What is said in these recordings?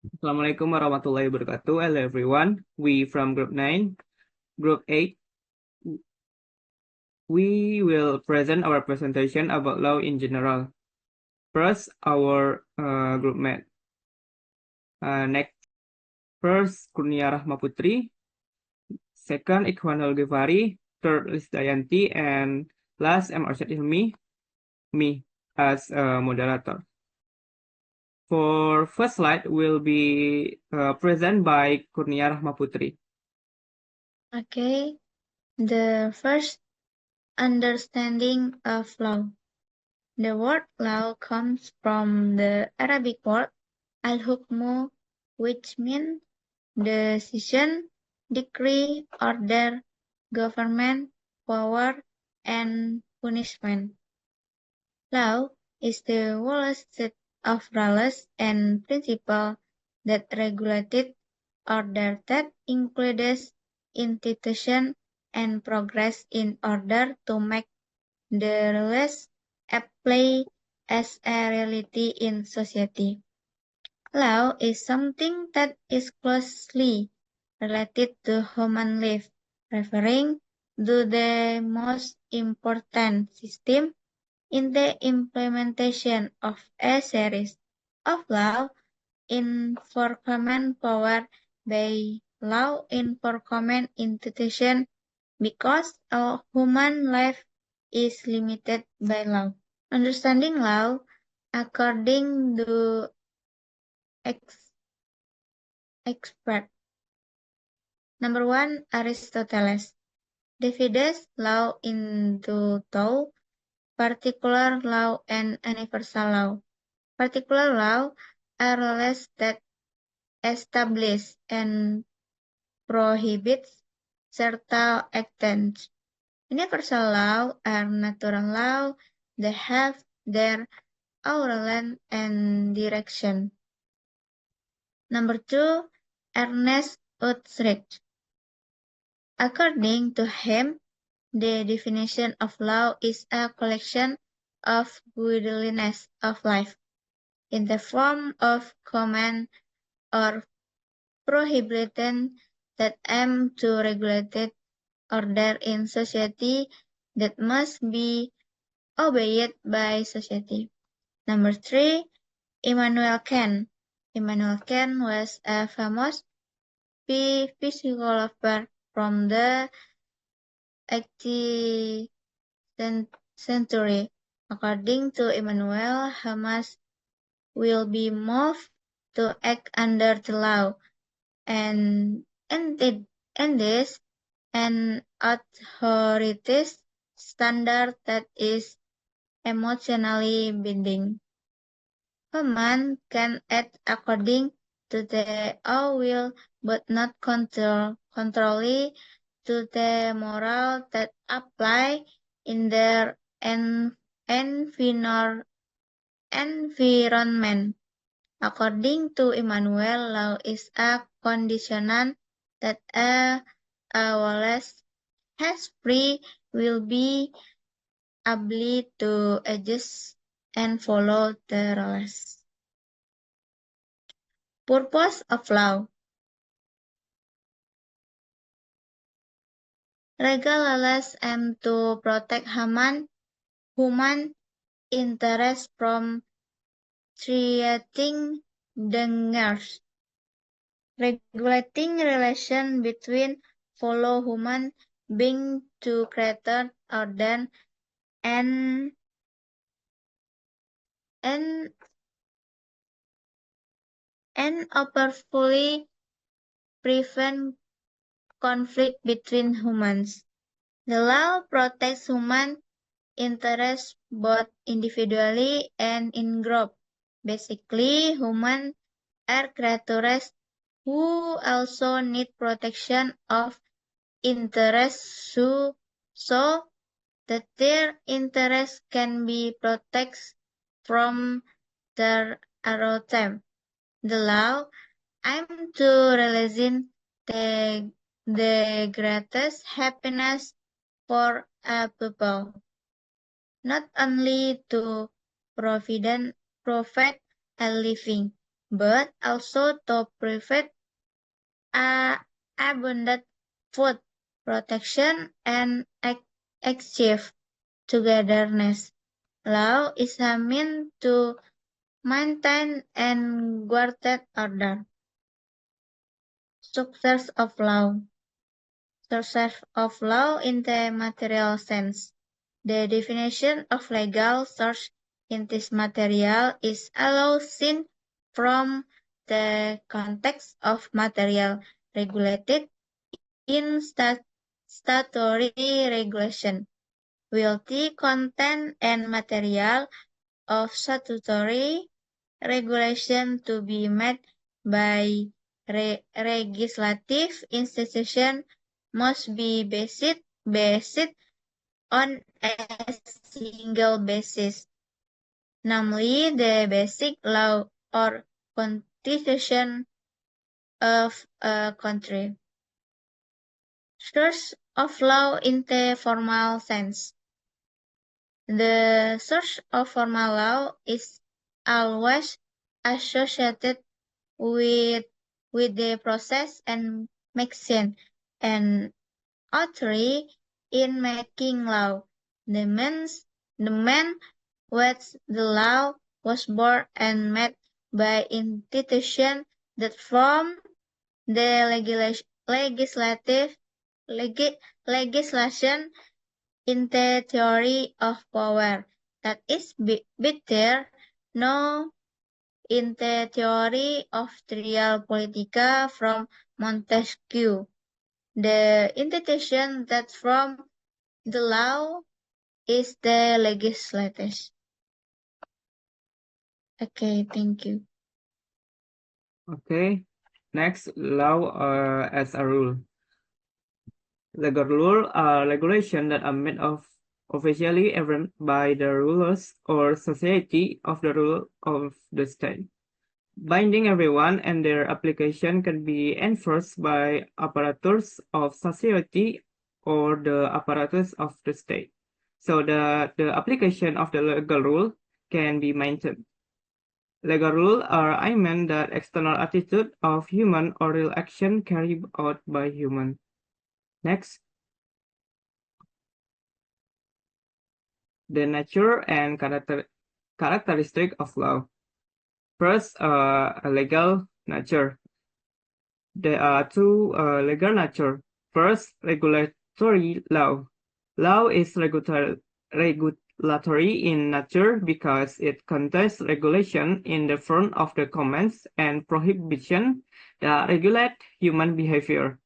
Assalamualaikum warahmatullahi wabarakatuh. Hello everyone. We from Group 9, Group 8, we will present our presentation about law in general. First, our group mate. Next, first, Kurnia Rahma Putri. Second, Ikhwanul Ghifari. Third, Liz Dayanti. And last, M. Arsyad Hilmi, me as a moderator. For first slide will be present by Kurnia Rahma Putri. Okay, the first understanding of law. The word law comes from the Arabic word al-hukmu, which means decision, decree, order, government, power, and punishment. Law is the whole set of rules and principles that regulated order that includes institution and progress in order to make the rules apply as a reality in society. Law is something that is closely related to human life, referring to the most important system in the implementation of a series of law enforcement power by law enforcement institution because a human life is limited by law. Understanding law according to expert. Number 1, Aristoteles divides law into two, particular law and universal law. Particular law are laws that establish and prohibits certain actions. Universal law are natural law that have their origin and direction. Number 2, Ernest Utrecht. According to him, the definition of law is a collection of guidelines of life in the form of command or prohibition that aim to regulate order in society that must be obeyed by society. Number 3, Immanuel Kant. Immanuel Kant was a famous philosopher from the 18th century. According to Immanuel, humans will be moved to act under the law, and this an authorities standard that is emotionally binding. Humans can act according to their own will, but not contrary to the moral that apply in their environment. According to Immanuel, law is a condition that a Wallace has free will be able to adjust and follow the rules. Purpose of law. Legal laws aim to protect human interests from threatening dangers. Regulating relation between fellow human beings to create order and powerfully prevent conflict between humans. The law protects human interests both individually and in group. Basically, humans are creatures who also need protection of interests so that their interests can be protected from their them. The law aims to realizing the greatest happiness for a people, not only to provide a living, but also to prevent abundant food protection and achieve togetherness. Law is a means to maintain and guard order. Success of law. Sources of law in the material sense. The definition of legal source in this material is a law seen from the context of material regulated in statutory regulation. Will the content and material of statutory regulation to be met by legislative institution must be based on a single basis, namely the basic law or constitution of a country. Source of law in the formal sense. The source of formal law is always associated with the process and mixing and authority in making law. The man with the law was born and made by institution that form the legislation in the theory of power. That is better known in the theory of trial politica from Montesquieu. The institution that from the law is the legislature. Okay, thank you. Okay. Next, law as a rule. Legal rules are regulations that are made of officially earned by the rulers or society of the rule of the state, binding everyone, and their application can be enforced by apparatus of society or the apparatus of the state. So the application of the legal rule can be maintained. Legal rules are aimed at external attitude of human or real action carried out by human. Next. The nature and characteristic of law. First, a legal nature. There are two legal nature. First, regulatory law. Law is regulatory in nature because it contains regulation in the form of the commands and prohibition that regulate human behavior.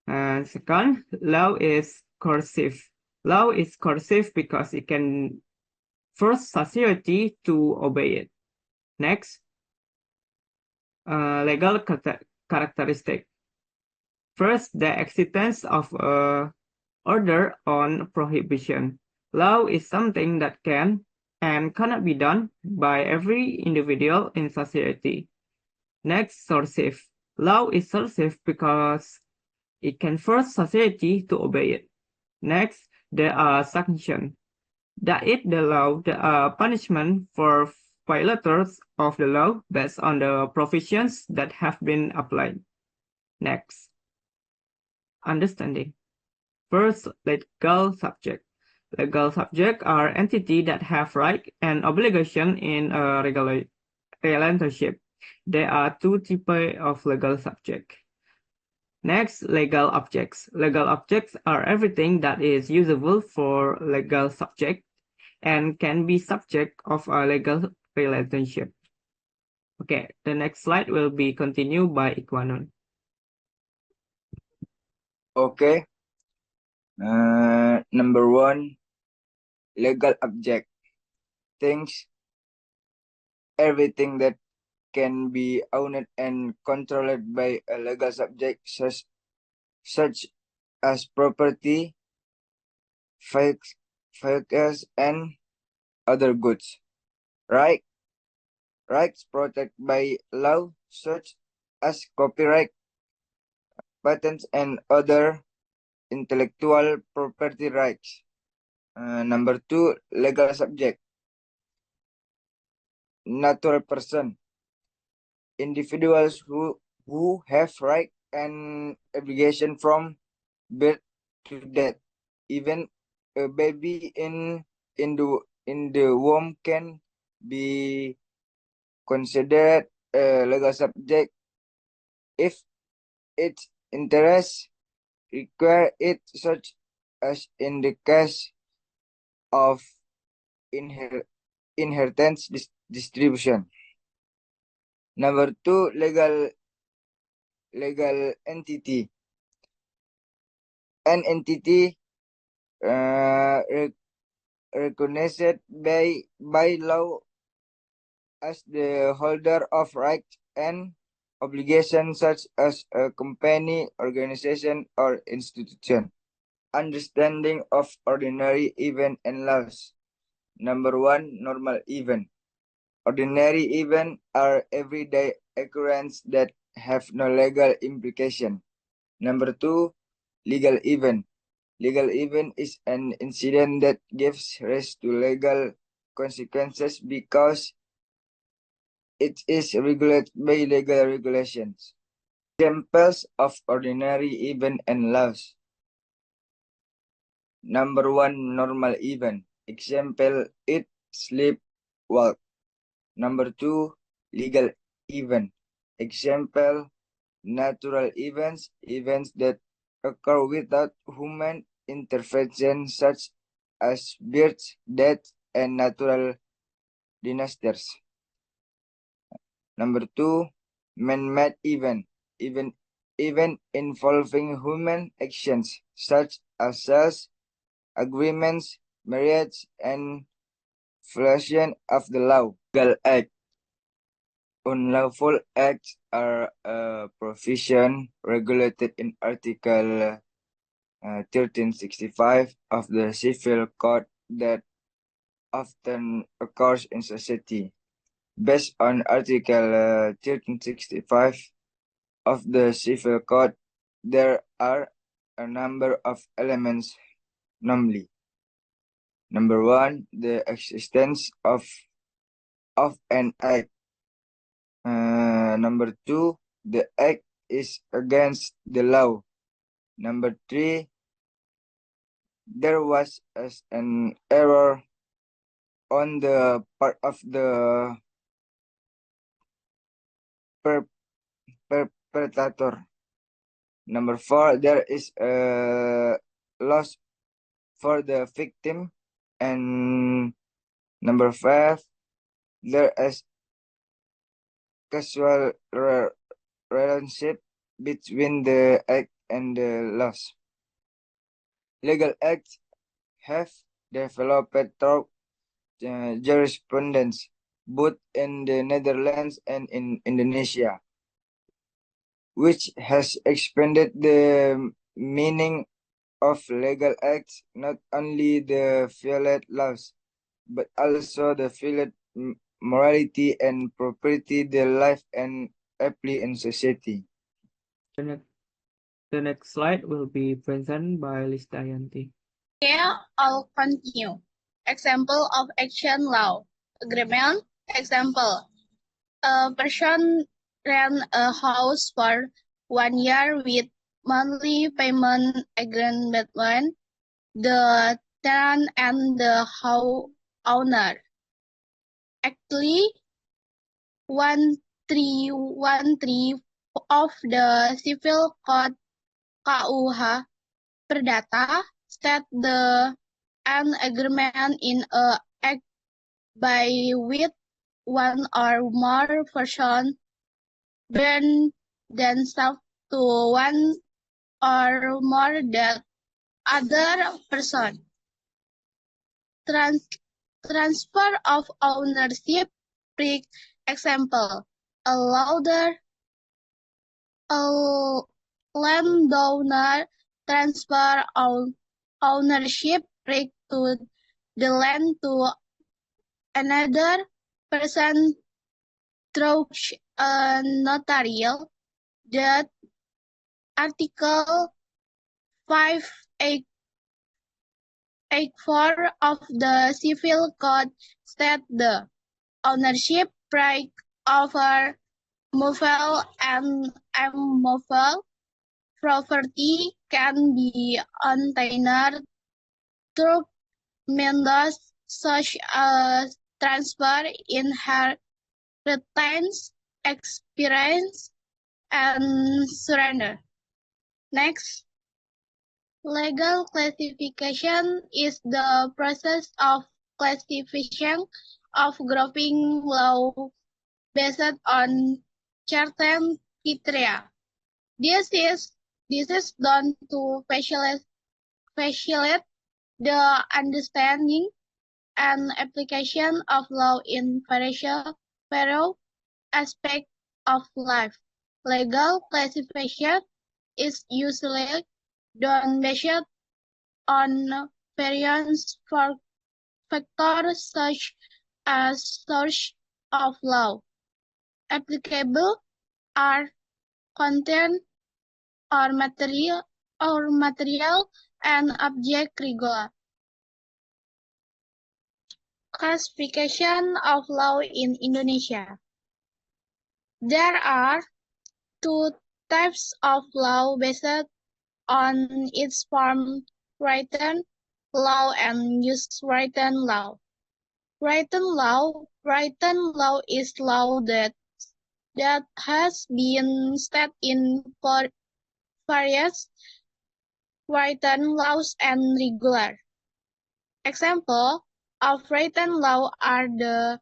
And second, law is coercive. Law is coercive because it can force society to obey it. Next, legal characteristic. First, the existence of order on prohibition. Law is something that can and cannot be done by every individual in society. Next, coercive. Law is coercive because it can force society to obey it. Next, there are sanctions. That is the law, there are punishment for violators of the law based on the provisions that have been applied. Next, understanding. First, legal subject. Legal subjects are entities that have rights and obligations in a relationship. There are two types of legal subjects. Next, legal objects. Legal objects are everything that is usable for legal subject and can be subject of a legal relationship. Okay, the next slide will be continued by Ikwanun. Okay. Number one, legal object. Things, everything that can be owned and controlled by a legal subject, such as property, vehicles, and other goods. Rights protected by law, such as copyright, patents, and other intellectual property rights. Number two, legal subject. Natural person. individuals who have right and obligation from birth to death. Even a baby in the womb can be considered a legal subject if its interests require it, such as in the case of inheritance distribution. Number two, legal entity. An entity recognized by law as the holder of rights and obligations, such as a company, organization, or institution. Understanding of ordinary event and laws. Number one, normal event. Ordinary events are everyday occurrences that have no legal implication. Number two, legal event. Legal event is an incident that gives rise to legal consequences because it is regulated by legal regulations. Examples of ordinary event and laws. Number one, normal event. Example, eat, sleep, walk. Number two, legal event. Example, natural events, events that occur without human intervention, such as births, deaths, and natural disasters. Number two, man-made event, event involving human actions, such as sales, agreements, marriage, and violation of the law. Legal act. Unlawful acts are a provision regulated in Article 1365 of the Civil Code that often occurs in society. Based on Article 1365 of the Civil Code, there are a number of elements, namely, number one, the existence of an act. Number two, the act is against the law. Number three, there was an error on the part of the perpetrator. Number four, there is a loss for the victim. And number five, there is casual relationship between the act and the loss. Legal acts have developed through jurisprudence, both in the Netherlands and in Indonesia, which has expanded the meaning of legal acts, not only the valid laws, but also the valid morality and property, the life and happily in society. The next slide will be presented by Listayanti. Here, I'll continue. Example of action law. Agreement. Example. A person rent a house for 1 year with monthly payment agreement between the tenant and the house owner. Actually, 1313 of the Civil Code KUH Perdata set an agreement in a act by which one or more persons bind themselves to one or more that other person. Transfer of ownership. Example, a landowner transfer ownership right to the land to another person through a notarial. That Article 584 of the Civil Code state the ownership right over movable and immovable property can be obtained through methods such as transfer, inheritance, experience, and surrender. Next, legal classification is the process of classification of grouping law based on certain criteria. This is done to facilitate the understanding and application of law in various aspects of life. Legal classification is usually done based on various factors such as source of law, applicable are content or material and object regular. Classification of law in Indonesia. There are two types of law based on its form: written law and use written law. Written law is law that has been stated in various written laws and regular. Example of written law are the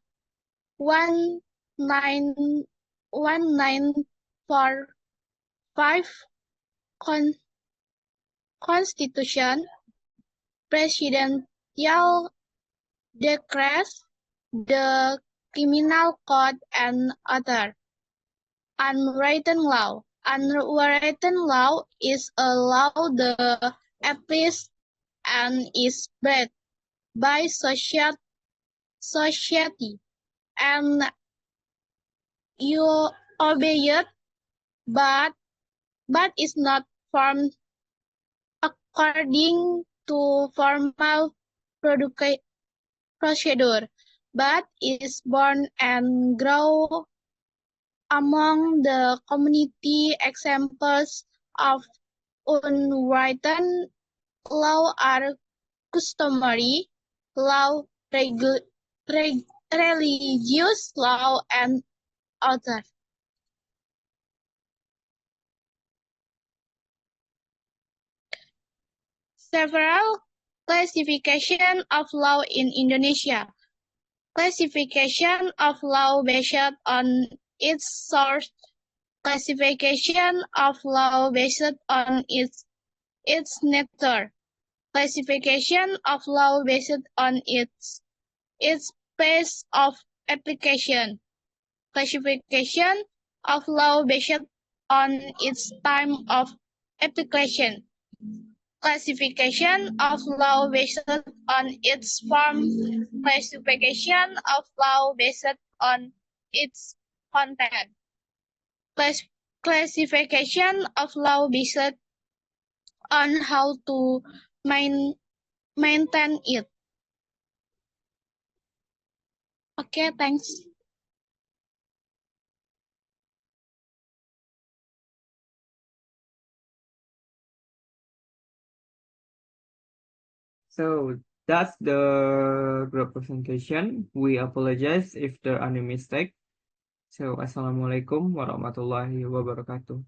1945 Constitution, Presidential Decrees, the Criminal Code, and other. Unwritten law. Unwritten law is a law that applies and is read by society, and you obey it, but is not formed according to formal procedure, but is born and grow among the community. Examples of unwritten law are customary law, religious law, and others. Several classification of law in Indonesia. Classification of law based on its source. Classification of law based on its nature. Classification of law based on its space of application. Classification of law based on its time of application. Classification of law based on its form. Classification of law based on its content. Classification of law based on how to maintain it. Okay, thanks. So that's the group presentation. We apologize if there are any mistake. So, Assalamualaikum warahmatullahi wabarakatuh.